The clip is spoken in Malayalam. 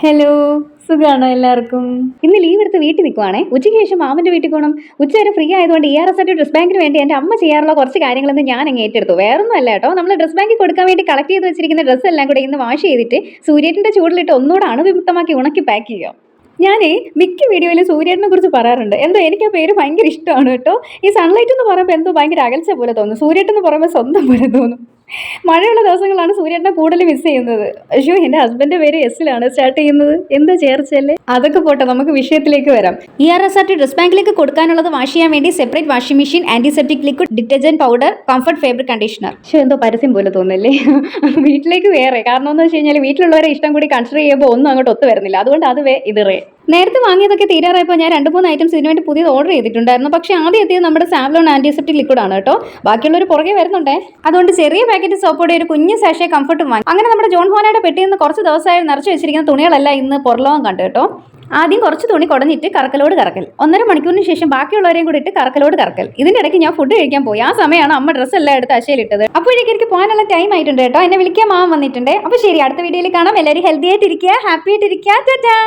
ഹലോ, സുഖാണോ എല്ലാവർക്കും? ഇന്ന് ലീവ് എടുത്ത് വീട്ടിൽ നിൽക്കുവാണേ. ഉച്ചയ്ക്ക് ശേഷം മാമന്റെ വീട്ടിൽ പോകണം. ഉച്ചവരെ ഫ്രീ ആയതുകൊണ്ട് ERSRT ഡ്രസ് ബാങ്കിന് വേണ്ടി എൻ്റെ അമ്മ ചെയ്യാറുള്ള കുറച്ച് കാര്യങ്ങളൊന്നും ഞാൻ അങ്ങ് ഏറ്റെടുത്തു. വേറൊന്നും അല്ല കേട്ടോ, നമ്മൾ ഡ്രസ് ബാങ്കിൽ കൊടുക്കാൻ വേണ്ടി കളക്ട് ചെയ്ത് വെച്ചിരിക്കുന്ന ഡ്രസ്സ് എല്ലാം കൂടെ ഇന്ന് വാഷ് ചെയ്തിട്ട് സൂര്യേട്ടൻ്റെ ചൂടിലിട്ട് ഒന്നുകൂടെ അണുവിമുക്തമാക്കി ഉണക്കി പാക്ക് ചെയ്യാം. ഞാനേ മിക്ക വീഡിയോയിലും സൂര്യേട്ടനെ കുറിച്ച് പറയാറുണ്ട്. എന്തോ എനിക്ക് ആ പേര് ഭയങ്കര ഇഷ്ടമാണ് കേട്ടോ. ഈ സൺലൈറ്റ് എന്ന് പറയുമ്പോൾ എന്തോ ഭയങ്കര അകൽച്ച പോലെ തോന്നും. സൂര്യേട്ടൻ എന്ന് പറയുമ്പോൾ സ്വന്തം പോലെ തോന്നും. മഴയുള്ള ദിവസങ്ങളാണ് സൂര്യേട്ടനെ കൂടുതൽ മിസ് ചെയ്യുന്നത്. അയ്യോ, എൻ്റെ ഹസ്ബൻഡിന്റെ പേര് എസ്സിലാണ് സ്റ്റാർട്ട് ചെയ്യുന്നത്. എന്താ ചേർച്ചല്ലേ? അതൊക്കെ പോട്ടെ, നമുക്ക് വിഷയത്തിലേക്ക് വരാം. ERSRT ഡ്രസ് ബാങ്കിലേക്ക് കൊടുക്കാനുള്ളത് വാഷ് ചെയ്യാൻ വേണ്ടി separate washing machine, antiseptic liquid, detergent powder, comfort fabric conditioner. പക്ഷേ എന്തോ പരസ്യം പോലെ തോന്നല്ലേ? വീട്ടിലേക്ക് വേറെ കാരണം എന്ന് വെച്ച് കഴിഞ്ഞാൽ വീട്ടിലുള്ളവരെ ഇഷ്ടം കൂടി കൺസിഡർ ചെയ്യുമ്പോൾ ഒന്നും അങ്ങോട്ട് ഒത്തു വരുന്നില്ല. അതുകൊണ്ട് അത് ഇത് നേരത്തെ വാങ്ങിയതൊക്കെ തീരാറായപ്പോൾ ഞാൻ 2-3 ഐറ്റംസ് ഇതിനു വേണ്ടി പുതിയത് ഓർഡർ ചെയ്തിട്ടുണ്ടായിരുന്നു. പക്ഷേ ആദ്യം എത്തിയത് നമ്മുടെ സാവ്ലോൺ ആന്റിസെപ്റ്റിക് ലിക്വിഡ് ആണ് കേട്ടോ. ബാക്കിയുള്ളവർ പുറകെ വരുന്നുണ്ടേ. അതുകൊണ്ട് ചെറിയ പാക്കറ്റ് സോപ്പോടെ ഒരു കുഞ്ഞ് സാഷേ കംഫർട്ടും വാങ്ങി. അങ്ങനെ നമ്മുടെ ജോൺ ഹോനയുടെ പെട്ടിയിൽ നിന്ന് കുറച്ച് ദിവസമായി നിറച്ച് വെച്ചിരിക്കുന്ന തുണികളെല്ലാം ഇന്ന് പുറലോകം കണ്ടു കേട്ടോ. ആദ്യം കുറച്ച് തുണി കുടഞ്ഞിട്ട് കറക്കലോട് കറക്കൽ, 1.5 മണിക്കൂറിന് ശേഷം ബാക്കിയുള്ളവരെയും കൂടി ഇട്ട് കറക്കലോട് കറക്കൽ. ഇതിന്റെ ഇടയ്ക്ക് ഞാൻ ഫുഡ് കഴിക്കാൻ പോയി. ആ സമയമാണ് അമ്മ ഡ്രസ്സ് എല്ലാം എടുത്ത് അശയിലിട്ടത്. അപ്പോഴേക്ക് എനിക്ക് പോകാനുള്ള ടൈം ആയിട്ടുണ്ട് കേട്ടോ. എന്നെ വിളിക്കാൻ മാമൻ വന്നിട്ടുണ്ട്. അപ്പോൾ ശരി, അടുത്ത വീഡിയോയിൽ കാണാം. എല്ലാവരും ഹെൽത്തി ആയിട്ടിരിക്കുക, ഹാപ്പി ആയിട്ടിരിക്കുക. ടാറ്റാ.